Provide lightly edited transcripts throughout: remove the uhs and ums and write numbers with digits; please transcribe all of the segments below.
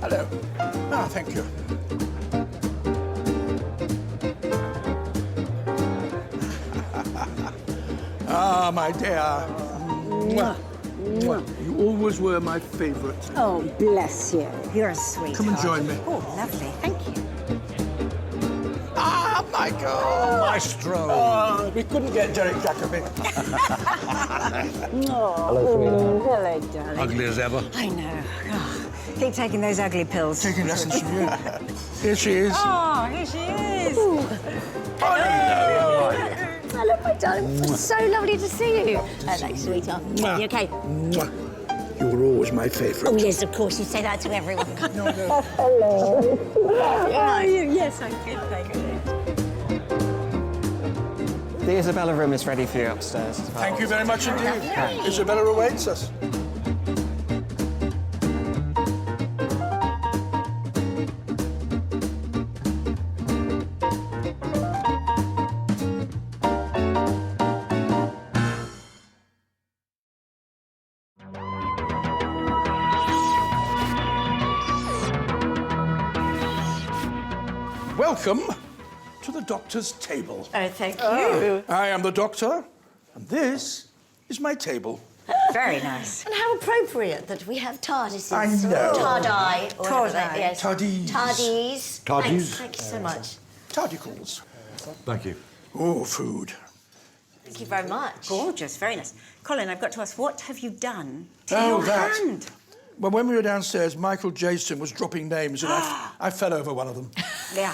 Hello. Ah, thank you. Ah, my dear. Mwah. Mwah. You always were my favourite. Oh, bless you. You're a sweetheart. Come and join me. Oh, lovely. Thank you. Ah, Michael! Maestro! Oh, we couldn't get Derek Jacobi. Hello, darling. Ugly as ever. I know. Oh, keep taking those ugly pills. Taking lessons from you. Here she is. Oh, here she is. Hello, my darling. It's so lovely to see you. Hello, sweetheart. Mwah. You okay? Mwah. You were always my favourite. Oh, yes, of course. You say that to everyone. Hello. Oh, yes, I did. Thank you. The Isabella room is ready for you upstairs. Thank you very much indeed. Isabella awaits us. Welcome to the doctor's table. Oh, thank you. I am the doctor, and this is my table. Very nice. And how appropriate that we have TARDISes. I know. TARDI. or whatever that- Tardi. Yes. Tardies. TARDIes. Tardies. Thank you so much. Tardicals. Thank you. Oh, food. Thank you very much. Gorgeous, very nice. Colin, I've got to ask, what have you done to Oh, your that. hand? Well, when we were downstairs, Michael Jayston was dropping names, and I fell over one of them. Yeah.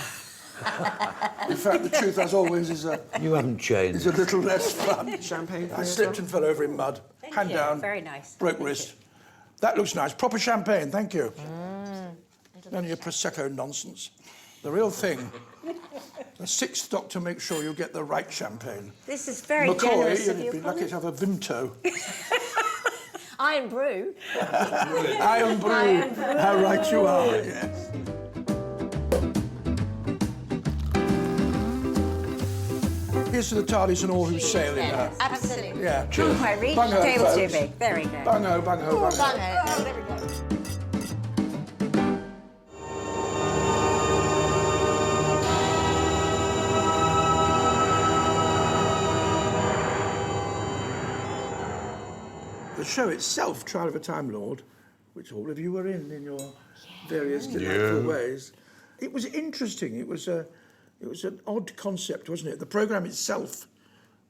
In fact, the truth, as always, is a You haven't changed. little less fun. Champagne for I you slipped as and fell over in mud. Hand you. down. Very nice. Broke Thank wrist. That looks nice. Proper champagne, thank you. None of your Prosecco nonsense. The real thing. The sixth doctor makes sure you get the right champagne. This is very McCoy, generous of you'd you, be lucky Colin. to have a Vimto. Iron brew. Iron brew. How right you are, yes. Here's to the TARDIS and all who sail in her. Absolutely. Yeah. Can't quite reach. Bungo, Table's too folks. big. Very good. Bungo, bungo, bungo. Oh, there we go. The show itself, Trial of a Time Lord, which all of you were in your various delightful ways, it was interesting. It was an odd concept, wasn't it? The programme itself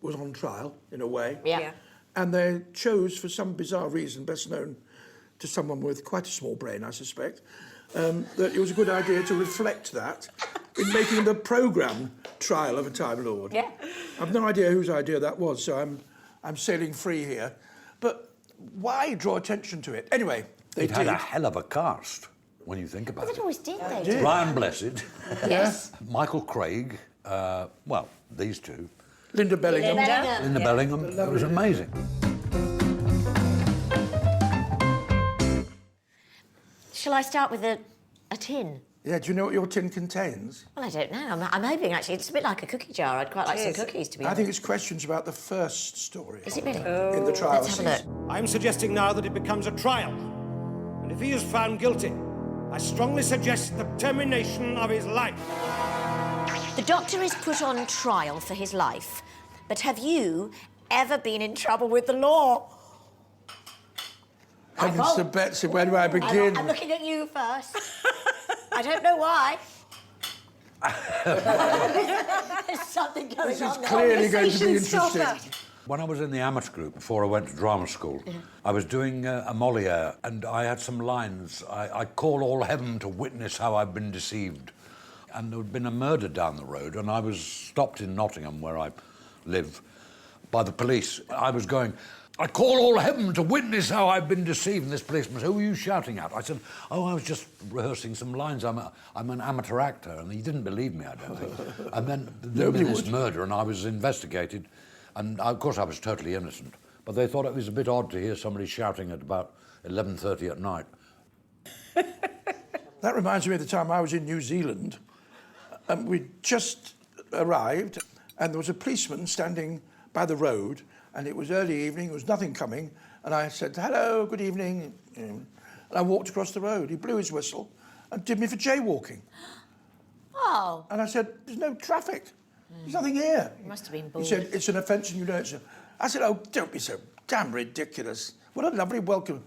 was on trial, in a way. Yeah. And they chose, for some bizarre reason, best known to someone with quite a small brain, I suspect, that it was a good idea to reflect that in making the programme Trial of a Time Lord. Yeah. I've no idea whose idea that was, so I'm sailing free here. But why draw attention to it? Anyway, they It did. had a hell of a cast, when you think about It it. always did, though. did. Ryan Blessed, Yes. Michael Craig, well, these two, Linda Bellingham. Linda Bellingham. It was amazing. Shall I start with a tin? Yeah, do you know what your tin contains? Well, I don't know. I'm hoping, actually. It's a bit like a cookie jar. I'd quite like some cookies, to be I honest. think it's questions about the first story. Is it really? In the trial Let's have a look. season. I'm suggesting now that it becomes a trial. And if he is found guilty, I strongly suggest the termination of his life. The doctor is put on trial for his life. But have you ever been in trouble with the law? Heavens to Betsy, where do I begin? I'm looking at you first. I don't know why. There's something going This is on. clearly going to be interesting. When I was in the amateur group, before I went to drama school, I was doing a Molière, and I had some lines. I call all heaven to witness how I've been deceived. And there had been a murder down the road, and I was stopped in Nottingham, where I live, by the police. I was going, I call all heaven to witness how I've been deceived. And this policeman said, who were you shouting at? I said, oh, I was just rehearsing some lines. I'm an amateur actor. And he didn't believe me, I don't think. And then there was this murder, and I was investigated. And of course I was totally innocent, but they thought it was a bit odd to hear somebody shouting at about 11:30 at night. That reminds me of the time I was in New Zealand, and we'd just arrived, and there was a policeman standing by the road, and it was early evening, there was nothing coming, and I said, hello, good evening, and I walked across the road. He blew his whistle and did me for jaywalking. Oh. And I said, there's no traffic. There's nothing here. You must have been bored. He said, it's an offence and you know it's a... I said, oh, don't be so damn ridiculous. What a lovely welcome.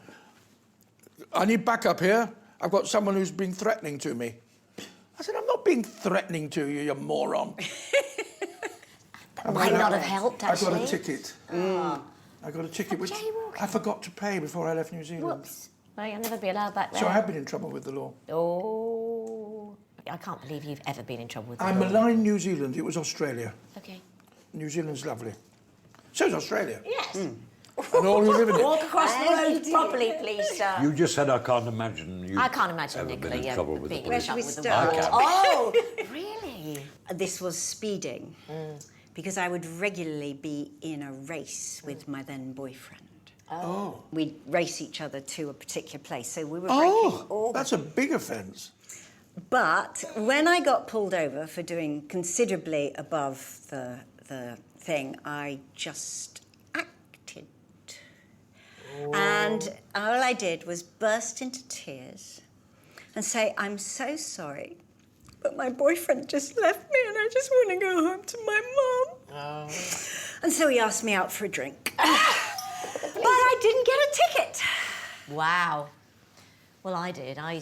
I need backup here. I've got someone who's been threatening to me. I said, I'm not being threatening to you, you moron. That might not have helped, actually. I got a ticket. I got a ticket which I forgot to pay before I left New Zealand. Whoops. Well, you'll never be allowed back there. So I have been in trouble with the law. Oh. I can't believe you've ever been in trouble with the law. I maligned New Zealand. It was Australia. OK. New Zealand's lovely. So's Australia. Yes. And all who live in it. Walk across the road properly, please, sir. You just said I can't imagine you. I can't imagine, ever Nicola, been in trouble with being the in police. trouble Where with should the we law. start? Oh, really? This was speeding, because I would regularly be in a race with my then boyfriend. Oh. We'd race each other to a particular place, so we were breaking all That's a big offence. But when I got pulled over for doing considerably above the thing, I just acted. And all I did was burst into tears and say, I'm so sorry, but my boyfriend just left me and I just want to go home to my mum. Oh. And so he asked me out for a drink. But I didn't get a ticket. Wow. Well, I did. I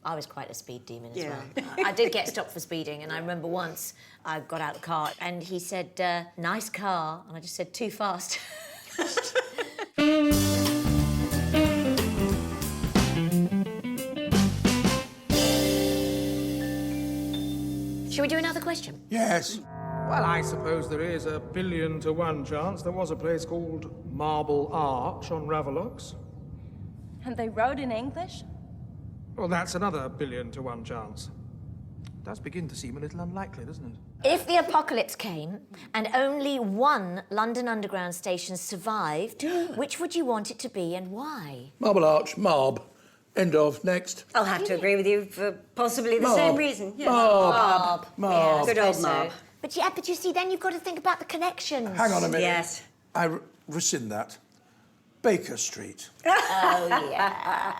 was quite a speed demon as Yeah. well. I did get stopped for speeding, and I remember once I got out of the car and he said, nice car, and I just said, too fast. Shall we do another question? Yes. Well, I suppose there is a 1,000,000,000 to 1 chance there was a place called Marble Arch on Ravelox. And they wrote in English? Well, that's another 1,000,000,000 to 1 chance. Does begin to seem a little unlikely, doesn't it? If the apocalypse came and only one London Underground station survived, which would you want it to be and why? Marble Arch, Marb. End of. Next. I'll have to agree with you for possibly the Marb. same reason. Yes. Marb. Marb. Yeah, Good old so. Marb. But you see, then you've got to think about the connections. Hang on a minute. Yes. I rescind that. Baker Street. Oh, yeah.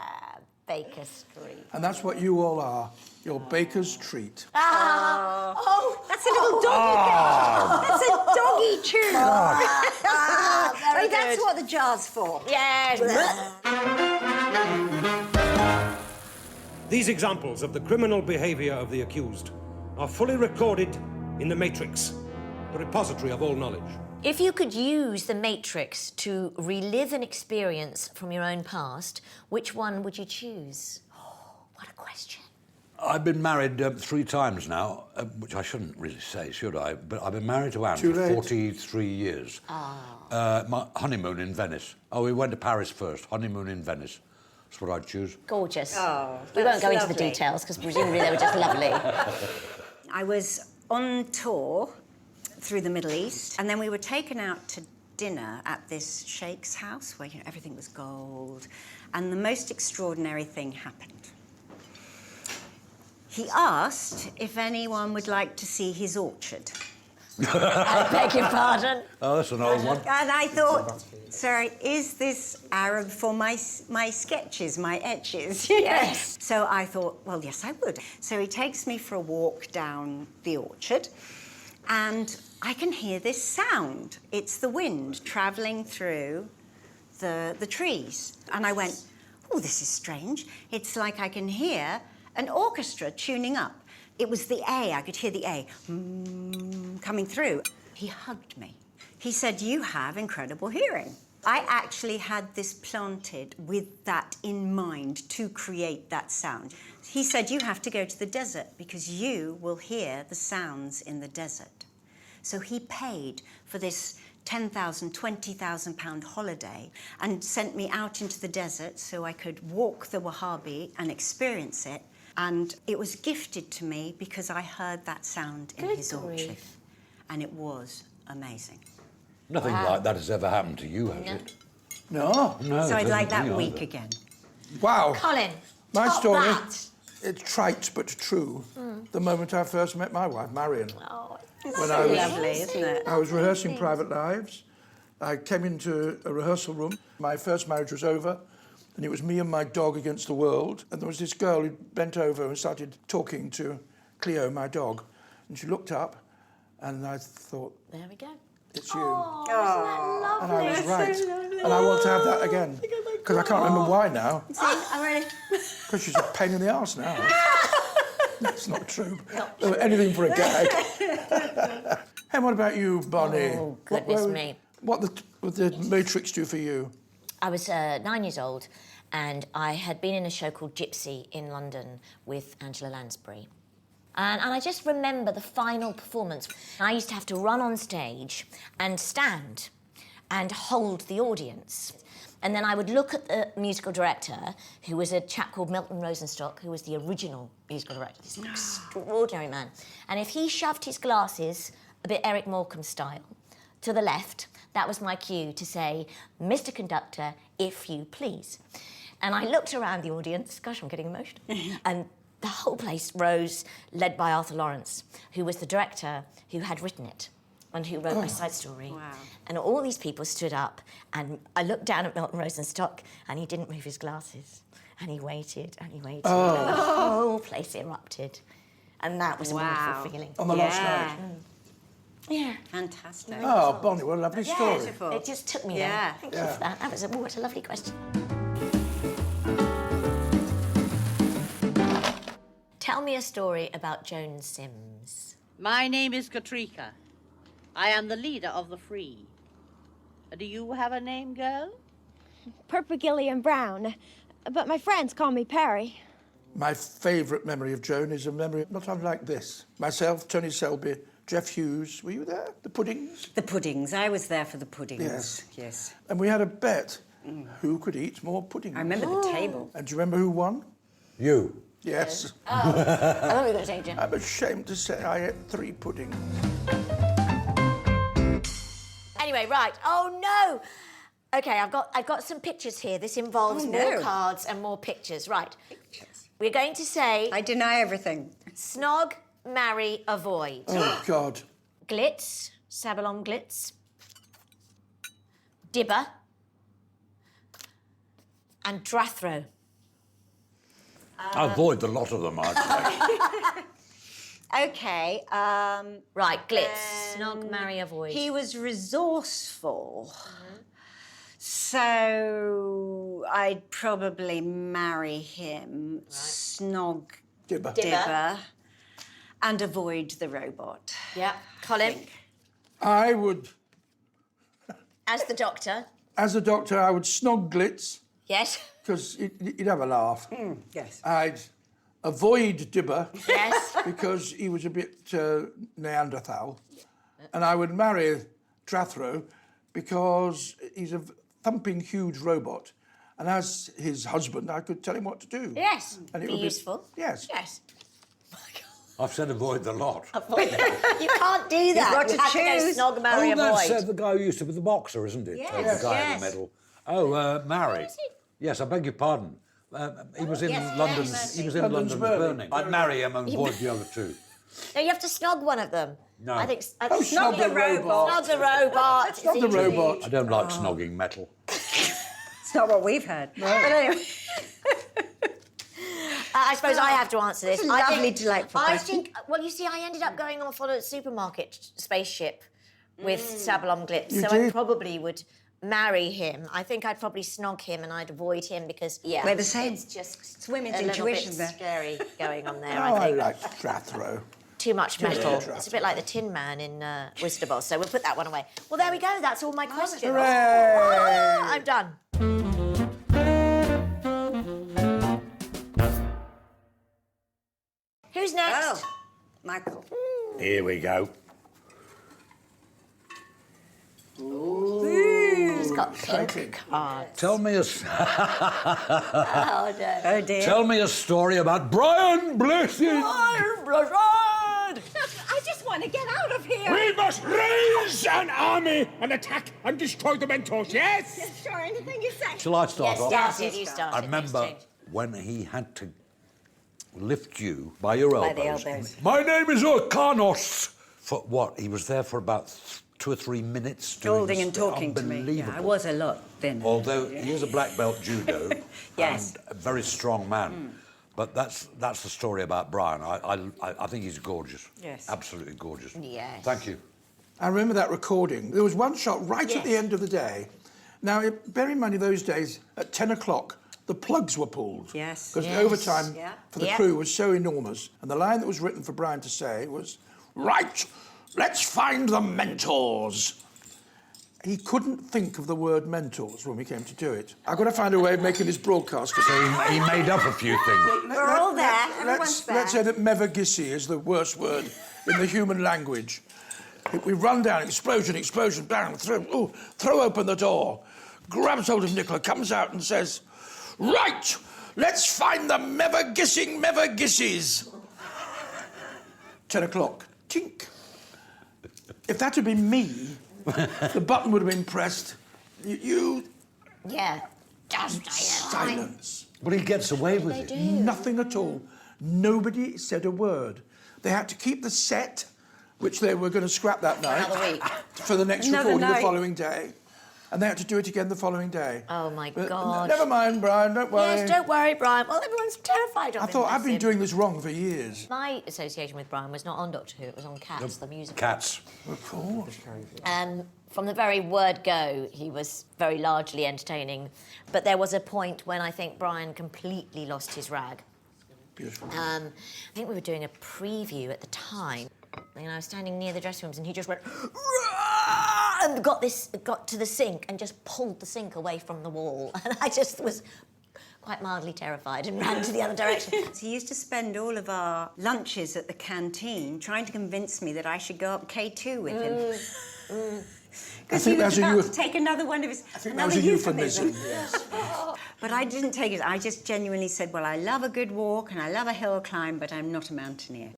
Baker Street. And that's what you all are. You're Baker's treat. Oh, That's a little doggy. That's a doggy tune. very That's good. what the jar's for. Yes. These examples of the criminal behaviour of the accused are fully recorded in the Matrix, the repository of all knowledge. If you could use the Matrix to relive an experience from your own past, which one would you choose? Oh, what a question. I've been married 3 times now, which I shouldn't really say, should I? But I've been married to Anne Too for late. 43 years. My honeymoon in Venice. Oh, we went to Paris first. Honeymoon in Venice. That's what I'd choose. Gorgeous. Oh, we won't that's go into the lovely. details, because presumably they were just lovely. I was on tour through the Middle East, and then we were taken out to dinner at this sheikh's house where everything was gold, and the most extraordinary thing happened. He asked if anyone would like to see his orchard. I beg your pardon. Oh, that's an old one. And I thought, sorry, is this Arab for my sketches, my etches? Yes. So I thought, well, yes, I would. So he takes me for a walk down the orchard, and I can hear this sound. It's the wind travelling through the trees. And I went, oh, this is strange. It's like I can hear an orchestra tuning up. It was the A, I could hear the A coming through. He hugged me. He said, you have incredible hearing. I actually had this planted with that in mind to create that sound. He said, you have to go to the desert because you will hear the sounds in the desert. So he paid for this £10,000, £20,000 holiday and sent me out into the desert so I could walk the Wahhabi and experience it. And it was gifted to me because I heard that sound in Good his orchard. grief. And it was amazing. Nothing like that has ever happened to you, has it? No. No. So it I'd like doesn't that me week either. again. Wow. Colin, My top story, that. it's trite but true. The moment I first met my wife, Marion. Oh, When I was, Lovely, isn't it? I was rehearsing Private Lives. I came into a rehearsal room. My first marriage was over, and it was me and my dog against the world. And there was this girl who bent over and started talking to Cleo, my dog. And she looked up, and I thought, there we go. it's you. Oh, isn't that And lovely? I was right. And I want to have that again. Because I can't remember why now. See, I'm ready. Because she's a pain in the arse now. That's not true. Anything for a gag. And what about you, Bonnie? Oh, goodness me. What the Matrix do for you? I was 9 years old, and I had been in a show called Gypsy in London with Angela Lansbury. And I just remember the final performance. I used to have to run on stage and stand and hold the audience. And then I would look at the musical director, who was a chap called Milton Rosenstock, who was the original musical director, this extraordinary man. And if he shoved his glasses, a bit Eric Morecambe style, to the left, that was my cue to say, Mr. Conductor, if you please. And I looked around the audience, gosh, I'm getting emotional, and the whole place rose, led by Arthur Lawrence, who was the director who had written it and who wrote my side story. Wow. And all these people stood up, and I looked down at Milton Rosenstock, and he didn't move his glasses. And he waited, and he waited, and the whole place erupted. And that was a wonderful feeling. On the last night? Yeah. Fantastic. Oh, Bonnie, what a lovely story. Beautiful. It just took me Yeah. there. Thank you for that. That was what a lovely question. Tell me a story about Joan Sims. My name is Katrika. I am the leader of the Free. Do you have a name, girl? Purple Gillian Brown. But my friends call me Peri. My favourite memory of Joan is a memory not unlike this. Myself, Tony Selby, Jeff Hughes. Were you there? The Puddings? The puddings. I was there for the puddings. Yes. Yes. And we had a bet who could eat more puddings. I remember the table. And do you remember who won? You. Yes. I thought we were going to say Jen. I'm ashamed to say I ate 3 puddings. Anyway, right. Oh no. Okay, I've got some pictures here. This involves more cards and more pictures. Right. Pictures. We're going to say I deny everything. snog, marry, avoid. Oh, God. Glitz, Sabalon Glitz, Dibber, and Drathro. I avoid the lot of them, I'd say. Okay. Right, Glitz, snog, marry, avoid. He was resourceful. So I'd probably marry him, snog Dibber. Dibber, and avoid the robot. Yeah, Colin, I would, as the doctor. as a doctor, I would snog Glitz, Yes. because he'd have a laugh. Yes. I'd avoid Dibber, Yes. because he was a bit Neanderthal. And I would marry Drathro, because he's a thumping huge robot. And as his husband, I could tell him what to do. Yes. And it Be would useful. Yes. Yes. I've said avoid the lot. Avoid that. You can't do that. got You to have to choose. go snog, marry, Oh, that's avoid. the guy who used to be the boxer, isn't it? Yes, The guy in yes. the middle. Oh, marry. Yes, I beg your pardon. He was in yes, London. yes. He was in London's London's Burning. Burning. I'd marry him and avoid the other two. No, you have to snog one of them. No. I think snog the robot. Snog the robot. Snog the robot. I don't like snogging metal. It's not what we've heard. But anyway. I suppose I have to answer this. That's a lovely, delightful I question. think, well, you see, I ended up going off on a supermarket spaceship with Sabalon Glitz, You so I did? probably would marry him. I think I'd probably snog him and I'd avoid him because, yeah. We're the same. It's just It's women's a little intuition bit there. scary going on there, Oh, I I think. like Drathro. Too much metal. Drathro. It's a bit like the Tin Man in Wistabos, so we'll put that one away. Well, there we go. That's all my questions. Hooray! I'm done. Who's next? Oh, Michael. Here we go. Who's got Exciting. pink cards? Tell me a Oh, no. Oh, dear. tell me a story about Brian Blessed. I just want to get out of here. We We must raise an army and attack and destroy the Mentors, yes? Yes, sure, anything you say. Shall I start off? Yes, you start. I remember when he had to lift you by your elbows. By the elbows. My name is Orkanos. For what? He was there for about 2 or 3 minutes. doing Holding this and thing. talking to me. Yeah, Unbelievable. I was a lot thinner. Although he is a black belt judo Yes. and a very strong man. But that's the story about Brian. I think he's gorgeous. Yes. Absolutely gorgeous. Yes. Thank you. I remember that recording. There was one shot right at the Yes. end of the day. Now, bear in mind, in those days, at 10 o'clock, the plugs were pulled. Yes. Because Yes. the overtime Yeah. for the Yeah. crew was so enormous. And the line that was written for Brian to say was, "Right, let's find the Mentors." He couldn't think of the word mentors when we came to do it. I've got to find a way of making this broadcast. So he made up a few things. We're all there. Everyone's there. Let's say that Mevagissi is the worst word in the human language. We run down, explosion, bang, throw open the door, grabs hold of Nicola, comes out and says, "Right, let's find the Mevagissis." 10 o'clock, tink. If that had been me, the button would have been pressed. You Yeah. Just silence. But he gets away with it. Nothing at all. Nobody said a word. They had to keep the set, which they were going to scrap that night, another week. for the next Another recording the night. following day. And they had to do it again the following day. Oh, my But God. never mind, Brian, don't worry. Yes, don't worry, Brian. Well, everyone's terrified of I him. thought I've bless been him. doing this wrong for years. My association with Brian was not on Doctor Who, it was on Cats, the musical. Cats. Of course. From the very word go, he was very largely entertaining. But there was a point when I think Brian completely lost his rag. Beautiful. I think we were doing a preview at the time. And I was standing near the dressing rooms and he just went, "Rah!" and got to the sink and just pulled the sink away from the wall. And I just was quite mildly terrified and ran to the other direction. So he used to spend all of our lunches at the canteen trying to convince me that I should go up K2 with him. Because he was about to take another one of his... I think that was a euphemism, yes. But I didn't take it. I just genuinely said, well, I love a good walk and I love a hill climb, but I'm not a mountaineer.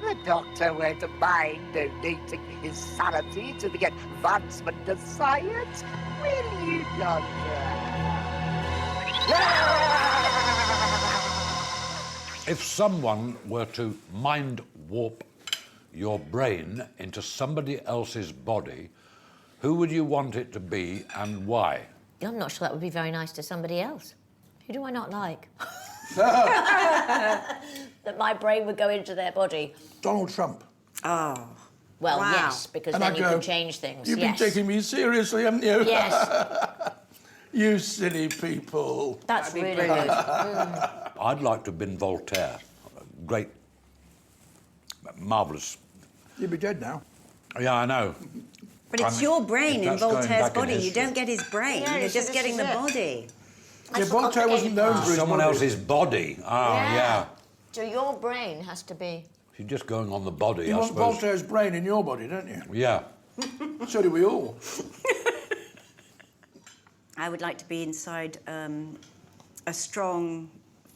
The doctor won't mind donating his sanity to the advancement of science, will you, Doctor? If someone were to mind warp your brain into somebody else's body, who would you want it to be and why? I'm not sure that would be very nice to somebody else. Who do I not like? That my brain would go into their body. Donald Trump. Oh. Well, Wow. yes, because And then I you go, can change things. You've yes. been taking me seriously, haven't you? Yes, You silly people. that's That'd be really brilliant. good. I'd like to have been Voltaire. Great, marvellous. You'd be dead now. Yeah, I know. But it's mean, your brain if in that's going Voltaire's back in body. You history. don't get his brain. Yeah, You're so just this getting is the it. body. Yeah, Voltaire wasn't known for his Someone body. else's body. Oh, yeah. So your brain has to be... If you're just going on the body, You I want suppose. Voltaire's brain in your body, don't you? Yeah. So do we all. I would like to be inside a strong,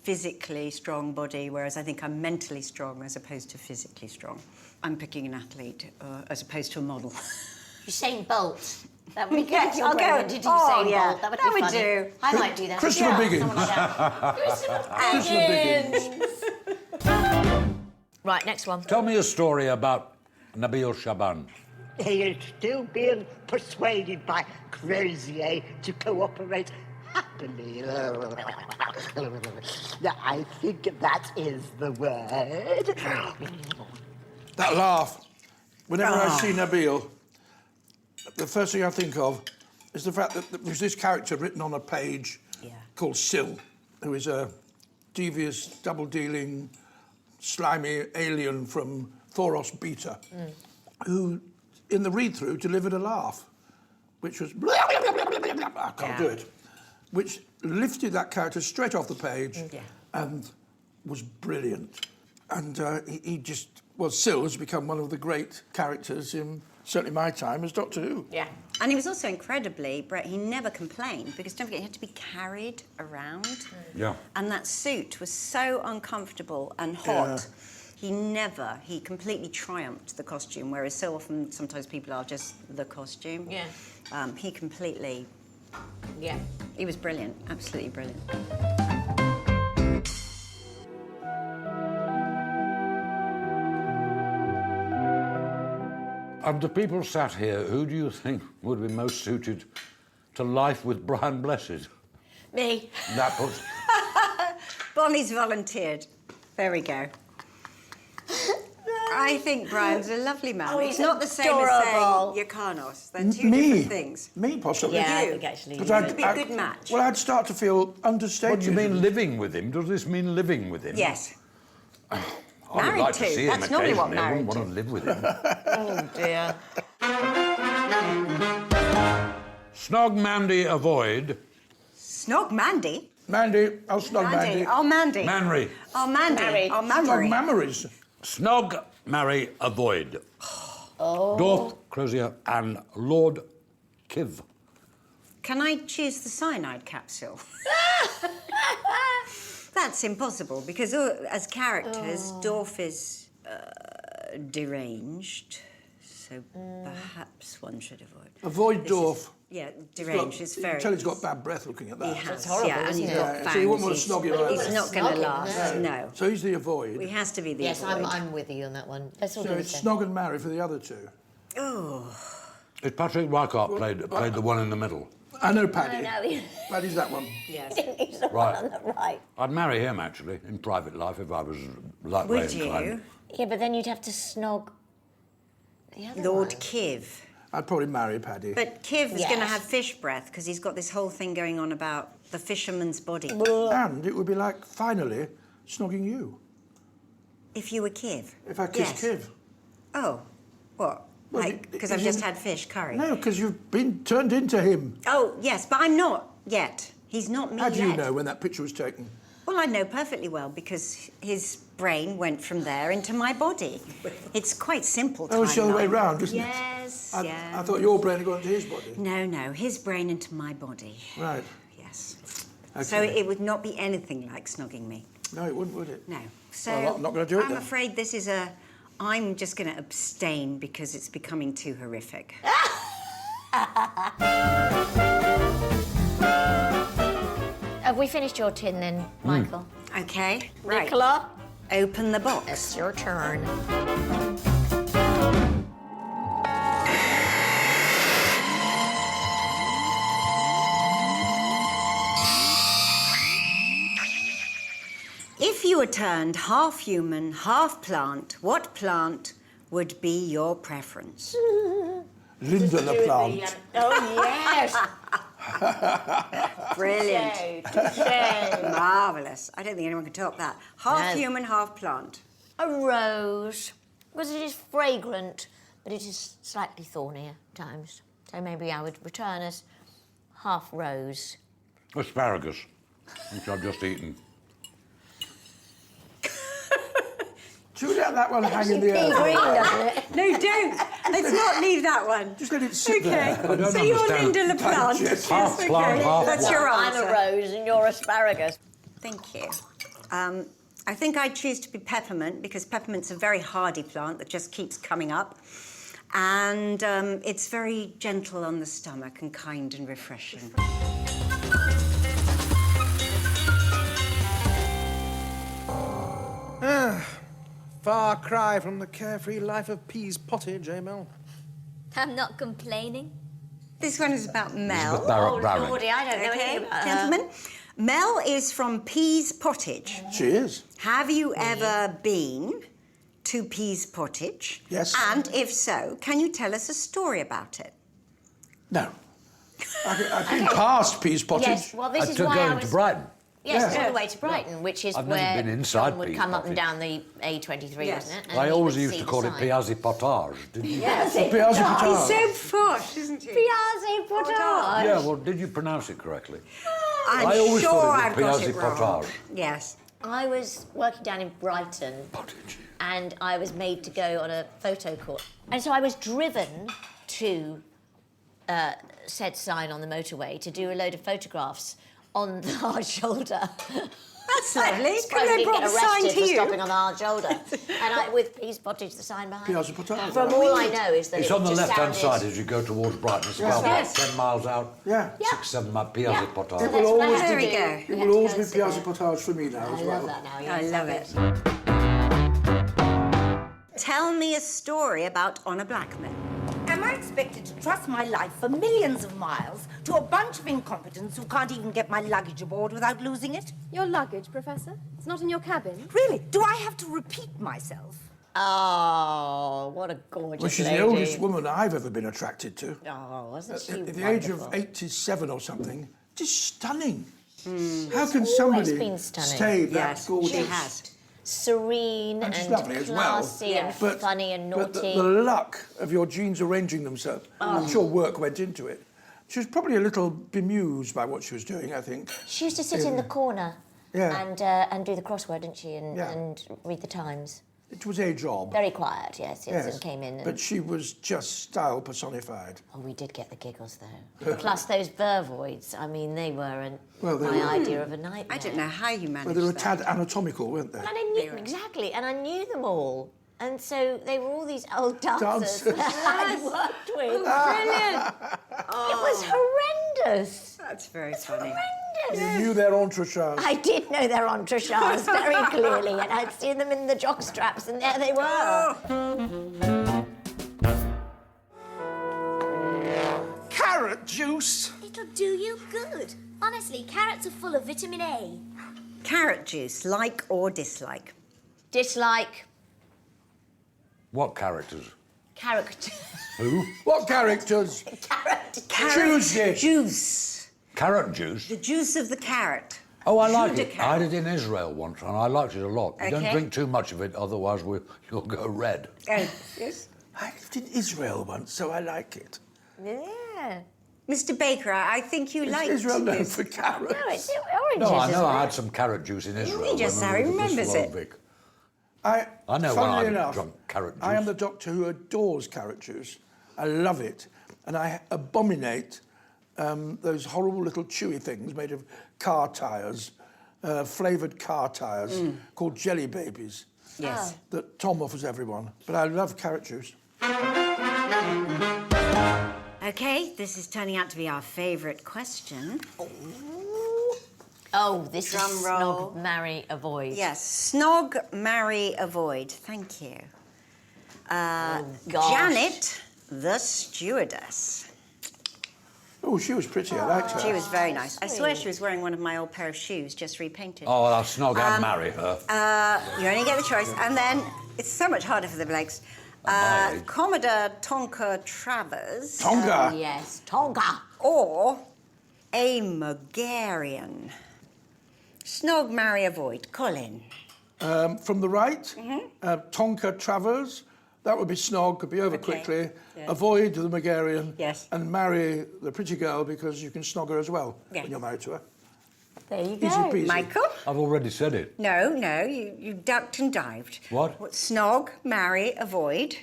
physically strong body, whereas I think I'm mentally strong as opposed to physically strong. I'm picking an athlete as opposed to a model. Usain Bolt. That would be good. Yes, if your I'll brain go. went into Oh, Usain yeah. Bolt. That would That be would funny. do. I might do that. Christopher Biggins. Someone like that. Christopher Biggins. Right, next one. Tell me a story about Nabil Shaban. He is still being persuaded by Crozier to cooperate happily. I think that is the word. That laugh. Whenever I see Nabil, the first thing I think of is the fact that there's this character written on a page called Syl, who is a devious, double-dealing, slimy alien from Thoros Beta, who, in the read-through, delivered a laugh, which was... I can't do it. Which lifted that character straight off the page and was brilliant. And he just... Well, Syl has become one of the great characters in certainly my time, as Doctor Who. Yeah. And he was also incredibly, he never complained, because don't forget, he had to be carried around. Yeah. And that suit was so uncomfortable and hot. He completely triumphed the costume, whereas so often, sometimes people are just the costume. Yeah. He completely... Yeah. He was brilliant, absolutely brilliant. Of the people sat here, who do you think would be most suited to life with Brian Blessed? Me. That puts... Bonnie's volunteered. There we go. I think Brian's a lovely man. Oh, it's he's not the same as adorable. saying Yakanos. They're two different things. Me, possibly. Yeah, I You? think actually. Because you It could be a good match. Well, I'd start to feel understated. What do you mean living with him? Does this mean living with him? Yes. I would Married like to to. see him That's normally what occasionally. I wouldn't married want to live with him. Oh, dear. Snog Mandy avoid. Snog Mandy? Mandy, I'll snog Mandy. Oh, Mandy. Manry. Oh, Mandy. Married. Oh, Snog Mamory. memories. Snog, marry, avoid. Oh. Dorf, Crozier, and Lord Kiv. Can I choose the cyanide capsule? That's impossible, because as characters, Dorf is deranged, so perhaps one should avoid. Avoid Dorf. Yeah, deranged is You very... can tell he's got bad breath looking at that. He has, horrible, yeah, and isn't he's it? got Yeah, fangs. so you wouldn't want to snog him like He's that. not going to Snog him, last, no. So he's the avoid. He has to be the Yes, avoid. I'm with you on that one. Let's all So do the it's same. snog and marry for the other two. Oh, Is Patrick Wycott played the one in the middle? I know Paddy. No, Paddy's that one. yes. he's the Right. one on the right. I'd marry him, actually, in private life, if I was that way Would inclined. you? Yeah, but then you'd have to snog the other Lord one. Kiv. I'd probably marry Paddy. But Kiv is Yes. going to have fish breath, because he's got this whole thing going on about the fisherman's body. And it would be like, finally, snogging you. If you were Kiv. If I kissed Yes. Kiv. Oh, what? Well, Like, because is I've just he- had fish curry. No, because you've been turned into him. Oh, yes, but I'm not yet. He's not me How do you yet. know when that picture was taken? Well, I know perfectly well, because his brain went from there into my body. It's quite simple. Oh, it's the other way timeline. round, isn't it? Yes, I yeah. thought your brain had gone into his body. No, his brain into my body. Right. Yes. Okay. So it would not be anything like snogging me. No, it wouldn't, would it? No. So Well, I'm not gonna do it I'm then. afraid this is I'm just going to abstain because it's becoming too horrific. Have we finished your tin then, Michael? Okay, right. Nicola, Open the box. it's your turn. If you were turned half human, half plant, what plant would be your preference? Linda the plant. Oh, yes. Brilliant. Marvellous. I don't think anyone can top that. Half No. human, half plant. A rose, because it is fragrant, but it is slightly thorny at times. So maybe I would return as half rose. Asparagus, which I've just eaten. Should we let that one hang in the Pea air? green, doesn't it? No, don't. Let's not leave that one. Just let it sit there. I don't So you're understand. Linda the plant. Yes. Half Okay. plant, half That's your I'm answer. a rose and you're asparagus. Thank you. I think I'd choose to be peppermint because peppermint's a very hardy plant that just keeps coming up. And it's very gentle on the stomach and kind and refreshing. Far cry from the carefree life of Pease Pottage, eh, Mel? I'm not complaining. This one is about Mel. With Barrett Browning. Lordy, I don't know Okay, anything about her. gentlemen. Mel is from Pease Pottage. She is. Have you ever been to Pease Pottage? Yes. And if so, can you tell us a story about it? No. I've been past Pease Pottage. Yes, well, this is To why I going was... to Brighton. Yes, Yeah. all the way to Brighton, which is I've never where been inside John would Pease come up and Pottage. down the A23, Yes. wasn't it? And I he always would used see to the call it sign. Piazzi Potage, didn't you? Yes, Piazzi Potage. He's so posh, isn't he? Piazzi Potage. Yeah, well, did you pronounce it correctly? I'm I always sure thought it was I've got Piazzi it wrong. Potage. Yes. I was working down in Brighton, Pottage. and I was made to go on a photo court. And so I was driven to said sign on the motorway to do a load of photographs on the hard shoulder. That's lovely. Surprised I They didn't brought get the sign arrested to for you. stopping on the hard shoulder. And with Pease Pottage, the sign behind. Piazza Potato. From all I know is that It's it on the just left-hand sounded- side as you go towards Brighton. It's about Yes. 10 miles out. Yeah. 6, 7 miles. Piazza Yeah. Potato. It will always There we be, go. it We will have to always go be and sit Piazza there. Potage for me now as I well. love that now, I yes. love it. Tell me a story about Honor Blackman. Am I expected to trust my life for millions of miles to a bunch of incompetents who can't even get my luggage aboard without losing it? Your luggage, Professor? It's not in your cabin? Really? Do I have to repeat myself? Oh, what a gorgeous Well, she's lady. the oldest woman I've ever been attracted to. Oh, wasn't she At the age of wonderful? 87 or something, just stunning. How She's can always somebody been stunning. stay that Yes, gorgeous? she has. Serene And she's and lovely as well. classy and funny and But naughty. the luck of your genes arranging themselves, I'm sure work went into it. She was probably a little bemused by what she was doing, I think. She used to sit in the corner Yeah. and do the crossword, didn't she? And, Yeah. and read the Times. It was a job. Very quiet, yes, Yes, and came in. And, but she was just style personified. oh, we did get the giggles, though. Plus those Vervoids, I mean, they were Well, they my were. idea of a nightmare. I don't know how you managed Well, they were a that. tad anatomical, weren't they? And I knew, exactly, and I knew them all. And so they were all these old dancers Dancers. that I'd worked with. Brilliant. It was horrendous. That's very funny. You Horrendous. knew their entrechat. I did know their entrecharts very clearly, and I'd seen them in the jock straps, and there they were. Carrot juice? It'll do you good. Honestly, carrots are full of vitamin A. Carrot juice, like or dislike? Dislike. What characters? Character. Who? What characters? Choose it. Juice. Carrot juice? The juice of the carrot. Oh, I like Jus de it. I carrot. had it in Israel once, and I liked it a lot. You don't Okay. drink too much of it, otherwise you'll go red. Oh, yes. I lived in Israel once, so I like it. Yeah. Mr. Baker, I think you Is liked Israel known this. for carrots? No, it's oranges. No, I know isn't I it? had some carrot juice in Israel. just when now we were with remembers it. Slovak. I know when funnily I enough, drunk carrot I am juice. the doctor who adores carrot juice. I love it. And I abominate those horrible little chewy things made of car tyres, flavoured car tyres, called jelly babies. Yes. That Tom offers everyone. But I love carrot juice. Okay, this is turning out to be our favourite question. Oh, this Drum is roll. snog, marry, avoid. Yes, snog, marry, avoid. Thank you. Oh, gosh. Janet, the stewardess. Oh, she was pretty. I liked her. She was very nice. I swear she was wearing one of my old pair of shoes, just repainted. Oh, I'll snog and marry her. You only get the choice. And then it's so much harder for the blokes. my age. Commodore Tonka Travers. Tonga. Oh, yes, Tonga. Or a Megarian. Snog, marry, avoid. Colin. From the right, Tonka Travers. That would be snog, could be over Okay. quickly. Yeah. Avoid the Megarian. Yes. And marry the pretty girl because you can snog her as well Yes. when you're married to her. There you go. Easy peasy. Michael? I've already said it. No, you ducked and dived. What? Snog, marry, avoid.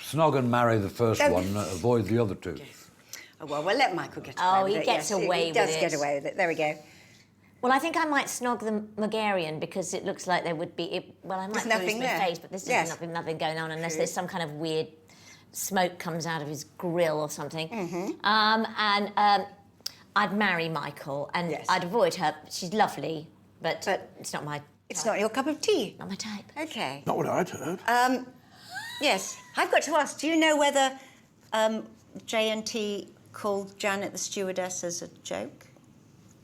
Snog and marry the first Oh. one, avoid the other two. Oh, well, we'll let Michael get away Oh, with he it. gets yes, away he does with get it. away with it. There we go. Well, I think I might snog the Megarian because it looks like there would be. Well, I might There's lose nothing my there. face, but there's Yes. nothing going on unless there's some kind of weird smoke comes out of his grill or something. I'd marry Michael and Yes. I'd avoid her. She's lovely, but it's not my. It's not your cup of tea. Not my type. Okay. Not what I'd heard. Yes. I've got to ask, do you know whether J&T called Janet the stewardess as a joke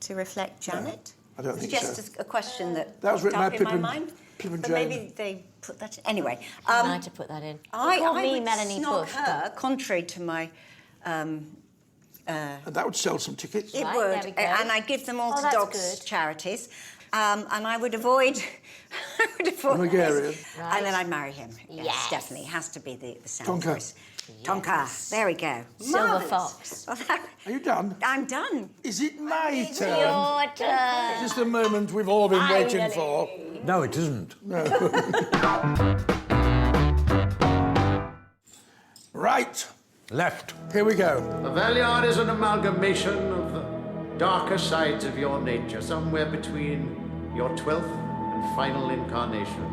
to reflect Janet? I don't It's think just so. a question that That was popped written up by in my Pip mind. and But Jane. maybe they put that in. Anyway. I had to put that in. I Call me would Melanie snog Bush. her, contrary to my... And that would sell some tickets. It Right, would. there we go. And I give them all Oh, to that's dogs good. charities. And I would avoid... Bulgarian. And then I'd marry him. Yes, definitely. Has to be the sound Tonka. voice. Tonka. There we go. Silver Marvellous. fox. Well, Are you done? I'm done. Is it my turn? Your turn. Just the moment we've all been waiting for. No, it isn't. No. Right. Left. Here we go. The Valeyard is an amalgamation of the darker sides of your nature, somewhere between your 12th and final incarnation.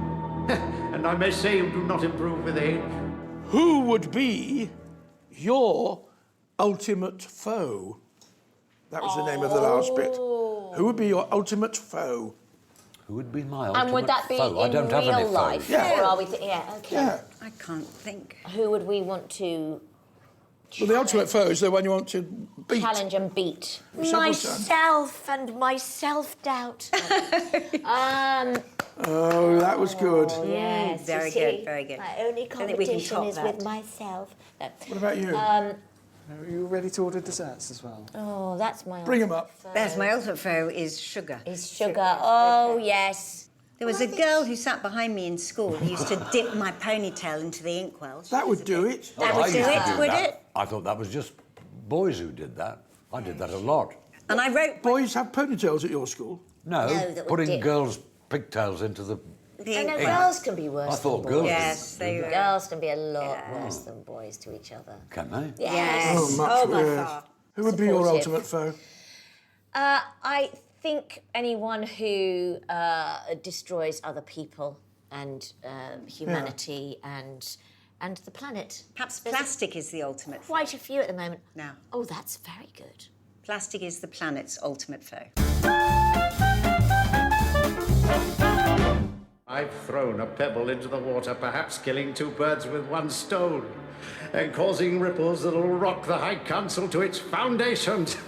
And I may say you do not improve with age. Who would be your ultimate foe? That was the name of the last bit. Who would be your ultimate foe? Who would be my ultimate And would that be foe? I in don't have any real life? foes. Yeah. Or are we... yeah, OK. Yeah. I can't think. Who would we want to Well, the ultimate foe is the one you want to beat. challenge and beat? Several Myself and my self-doubt. Oh, that was good. Yes, Very you see, good, very good. My only I think we can competition top is that. with myself. No. What about you? Are you ready to order desserts as well? Oh, that's my... Bring him up. There's my ultimate foe is sugar. Is sugar. Oh, yes. There was a girl who sat behind me in school who used to dip my ponytail into the inkwell. That would do it. That Well, would I do used to it, would that. it? I thought that was just boys who did that. I did that a lot. And I wrote... Boys have ponytails at your school? No, that would putting dip. girls' pigtails into the... I know girls can be worse I thought than girls boys. Yes, they were. Girls can be a lot worse than boys to each other. Can they? Yes. Oh, much by worse. far. Who would be your Supportive. ultimate foe? I think anyone who destroys other people and humanity and the planet. Perhaps plastic is the ultimate foe. Quite a few at the moment. No. Oh, that's very good. Plastic is the planet's ultimate foe. I've thrown a pebble into the water, perhaps killing two birds with one stone, and causing ripples that'll rock the High Council to its foundations.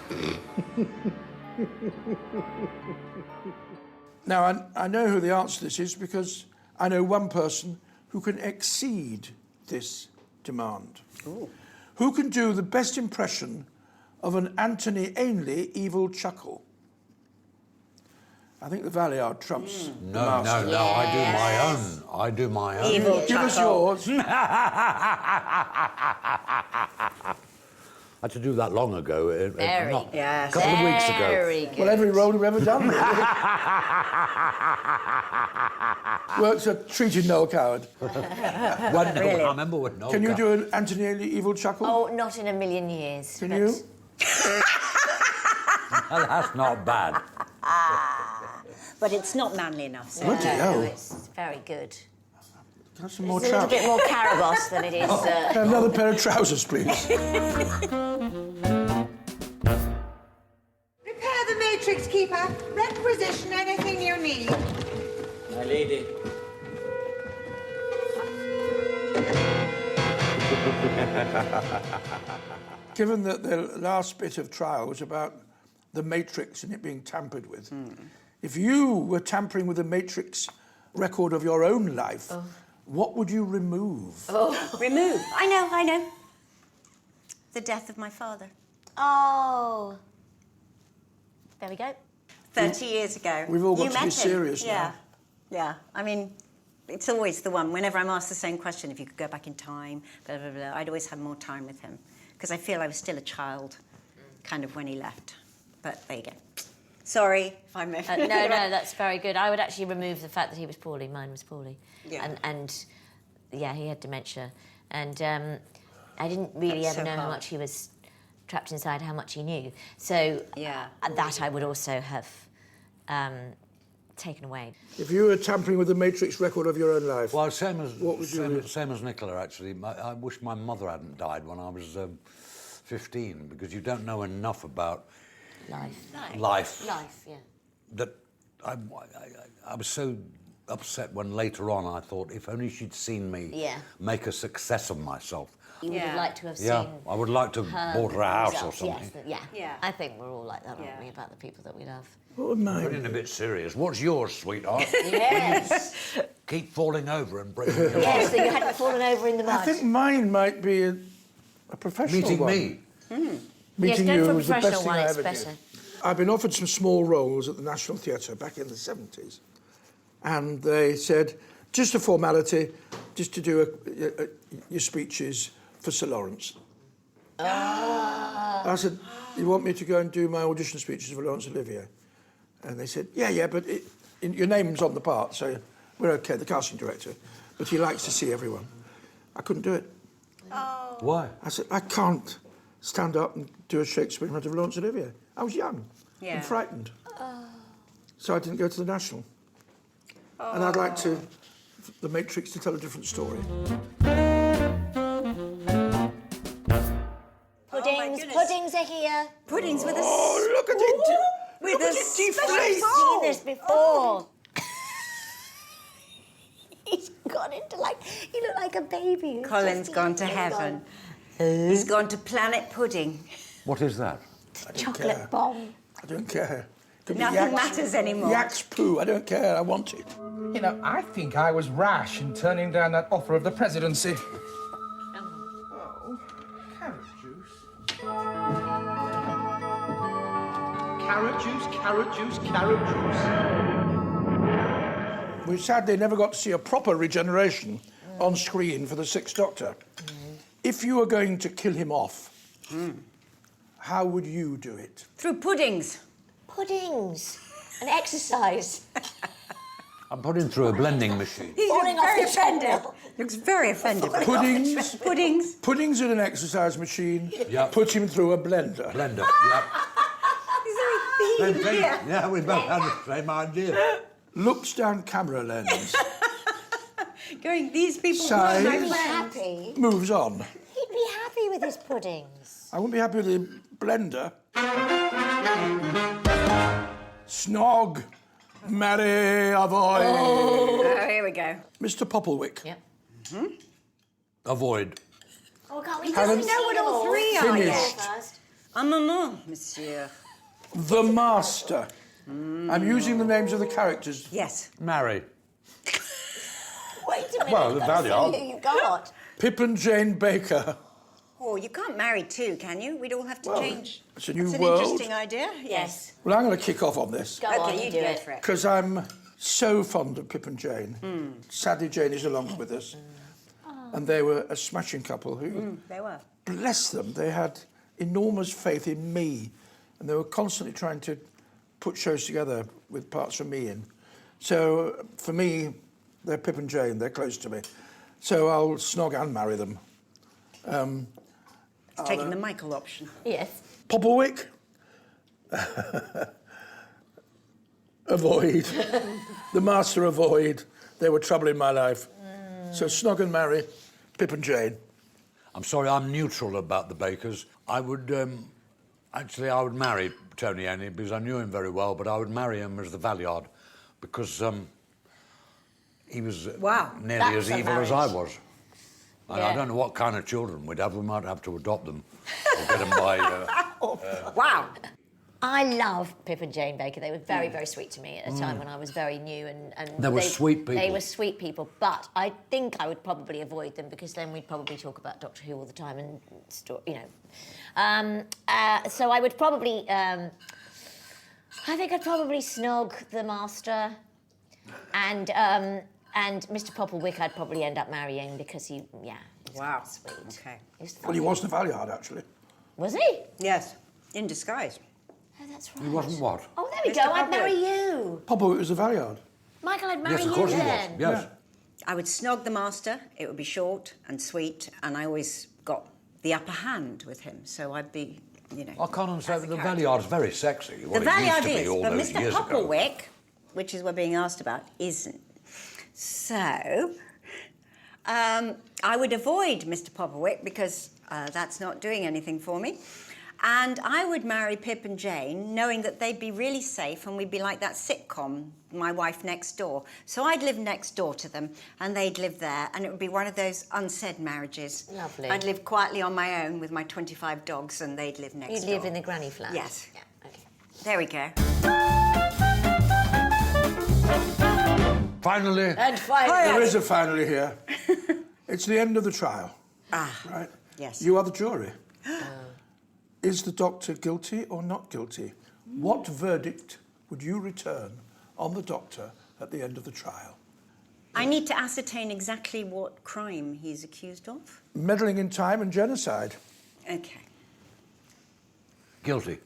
Now, I know who the answer to this is because I know one person who can exceed this demand. Ooh. Who can do the best impression of an Anthony Ainley evil chuckle? I think the Valeyard trumps the No, master. no, I do my own. I do my own. Evil Give us yours. I had to do that long ago. Very. Not, Yes. a couple of weeks ago. Very good. Well, every role we've ever done. Works a treated Noel Coward. I remember when Noel Can you Coward- do an Anthony Ainley evil chuckle? Oh, not in a million years. Can but- you? Well, that's not bad. But it's not manly enough. So Bloody hell. No, it's very good. Can I have some more It's a little trousers? bit more Caraboss than it is... Can I have another pair of trousers, please. Prepare the matrix keeper. Requisition anything you need. My lady. Given that the last bit of trial was about the Matrix and it being tampered with, if you were tampering with the Matrix record of your own life, what would you remove? remove. I know. The death of my father. Oh. There we go. 30 years ago. We've all got You to met be him. serious Yeah. now. Yeah. I mean, it's always the one. Whenever I'm asked the same question, if you could go back in time, blah, blah, blah, I'd always have more time with him. Because I feel I was still a child, kind of, when he left. But there you go. Sorry if I'm... No, that's very good. I would actually remove the fact that he was poorly. Mine was poorly. Yeah. And yeah, he had dementia. And I didn't really That's ever so know how hard. much he was trapped inside, how much he knew. So Yeah. that I would also have taken away. If you were tampering with the Matrix record of your own life, Well, same as What would you do? same as Nicola, actually. I wish my mother hadn't died when I was 15, because you don't know enough about life. Life, yeah. That I was so upset when later on I thought, if only she'd seen me make a success of myself. You would have liked to have seen Yeah, I would like to have bought her a house or results. something. Yes, Yeah. I think we're all like that, aren't we, about the people that we love? what would mine? Getting a bit serious. What's yours, sweetheart? Yes. Keep falling over and breaking your Yes, so you hadn't fallen over in the mud. I think mine might be a professional Meeting one. me. Meeting yes, you go for a was the professional best thing one, I it's ever better. did. I've been offered some small roles at the National Theatre back in the 70s. And they said, just a formality, just to do your speeches for Sir Lawrence. I said, you want me to go and do my audition speeches for Laurence Olivier? And they said, yeah, but your name's on the part, so we're OK, the casting director. But he likes to see everyone. I couldn't do it. Oh. Why? I said, I can't stand up and do a Shakespeare in front of Laurence Olivier. I was young and frightened. So I didn't go to the National. And I'd like the Matrix to tell a different story. Puddings are here. Puddings with a... Oh, look at it! With look a at it deflate! I've seen this before. He's gone into he looked like a baby. Who's Colin's just gone to eating heaven. He's gone to Planet Pudding. What is that? Chocolate bomb. I don't care. Could be Nothing yak's- matters anymore. Yak's poo, I don't care, I want it. You know, I think I was rash in turning down that offer of the presidency. Carrot juice. Carrot juice. We sadly never got to see a proper regeneration on screen for the Sixth Doctor. If you were going to kill him off, how would you do it? Through puddings. Puddings. And exercise. I'm putting through a blending machine. He's Falling off very the offended. table. Looks very offended. Puddings. Puddings. Puddings in an exercise machine. Yep. Put him through a blender. Blender, yep. He's very Same thing. yeah. Yeah, we both had the same idea. Looks down camera lens. Going, these people Size. weren't my He'd be friends. happy. Moves on. He'd be happy with his puddings. I wouldn't be happy with the blender. Snog. Marry, avoid. Oh, here we go. Mr. Popplewick. Yep. Avoid. Oh, can't we He doesn't know what all three are Finished. yet. Un moment, monsieur. The Master. I'm using the names of the characters. Yes. Marry. Wait a minute. Well, the I've got to see Valeyard. who you got. Pip and Jane Baker. Oh, you can't marry two, can you? We'd all have to change. It's a new That's an world. interesting idea. Yes. Well, I'm going to kick off on this Go on, Okay, you do go it. for it. because I'm so fond of Pip and Jane. Sadly, Jane is no longer with us. And they were a smashing couple who, They were. bless them, they had enormous faith in me. And they were constantly trying to put shows together with parts from me in. So, for me, they're Pip and Jane, they're close to me. So I'll snog and marry them. It's taking the Michael option. Yes. Popplewick? Avoid. The Master avoid. They were trouble in my life. So snog and marry Pip and Jane. I'm sorry, I'm neutral about the Bakers. I would, actually, I would marry Tony Annie because I knew him very well, but I would marry him as the Valeyard because he was nearly as evil as I was. And I don't know what kind of children we'd have. We might have to adopt them or get them by... Wow. I love Pip and Jane Baker. They were very, very sweet to me at a time when I was very new. And They were sweet people. They were sweet people. But I think I would probably avoid them because then we'd probably talk about Doctor Who all the time and, you know. So I would probably... I think I'd probably snog the Master and Mr. Popplewick I'd probably end up marrying because he, Wow. sweet. Okay. Well, he was the Valeyard, actually. Was he? Yes. In disguise. Oh, that's right. He wasn't what? Oh, there we Mr. go. I'd Popplewick. marry you. Popplewick was the Valeyard. Michael, I'd marry Yes, of you course he was. then. Yes. I would snog the Master. It would be short and sweet, and I always got the upper hand with him, so I'd be, you know... I can't understand. as a The character. Valeyard's very sexy. The Well, it used Valeyard to be is, all but those Mr. years ago. Popplewick, which is what we're being asked about, isn't. So, I would avoid Mr. Popplewick because that's not doing anything for me. And I would marry Pip and Jane, knowing that they'd be really safe and we'd be like that sitcom, My Wife Next Door. So I'd live next door to them and they'd live there, and it would be one of those unsaid marriages. Lovely. I'd live quietly on my own with my 25 dogs and they'd live next door. You'd live in the granny flat? Yes. Yeah, okay. There we go. Finally. And finally. There is a finally here. It's the end of the trial. Right? Yes. You are the jury. Is the Doctor guilty or not guilty? What verdict would you return on the Doctor at the end of the trial? I need to ascertain exactly what crime he's accused of. Meddling in time and genocide. Okay. Guilty.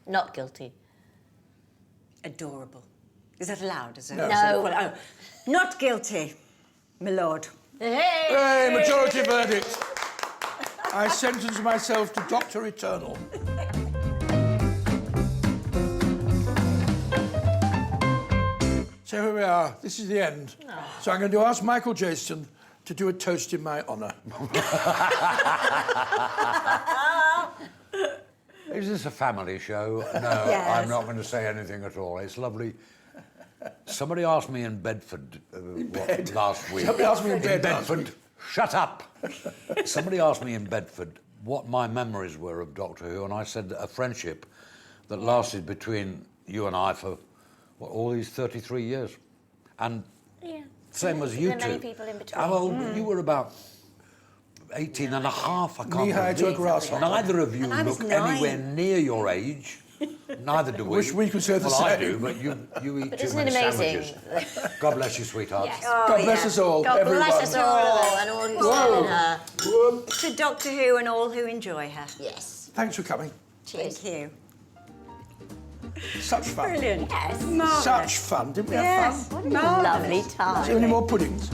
Not guilty. Adorable. Is that allowed? Is it? No. No. Well, oh, not guilty, my lord. Hey, majority verdict. I sentence myself to Doctor Eternal. So here we are. This is the end. So I'm going to ask Michael Jayston to do a toast in my honour. Is this a family show? No, Yes. I'm not going to say anything at all. It's lovely. Somebody asked me in Bedford last week. Somebody asked me in bed last Bedford. week. Shut up. Somebody asked me in Bedford what my memories were of Doctor Who, and I said a friendship that lasted between you and I for all these 33 years. And same as you There are two. many people in between. How old? You were about 18 and a half, I can't Knee-high to a believe. grasshopper. Neither of you And I was look 9. anywhere near your age. Neither do we. Wish we could say the well, I same. do, but you eat But too isn't many it amazing? sandwiches. God bless you, sweetheart. Yes. God bless us all, God everyone. bless us all and all who stand in her. Whoop. To Doctor Who and all who enjoy her. Yes. Thanks for coming. Cheers. Thank you. Such fun. Brilliant. Yes. Marvellous. Such fun. Didn't we have Yes. fun? What a lovely time. Is there any more puddings?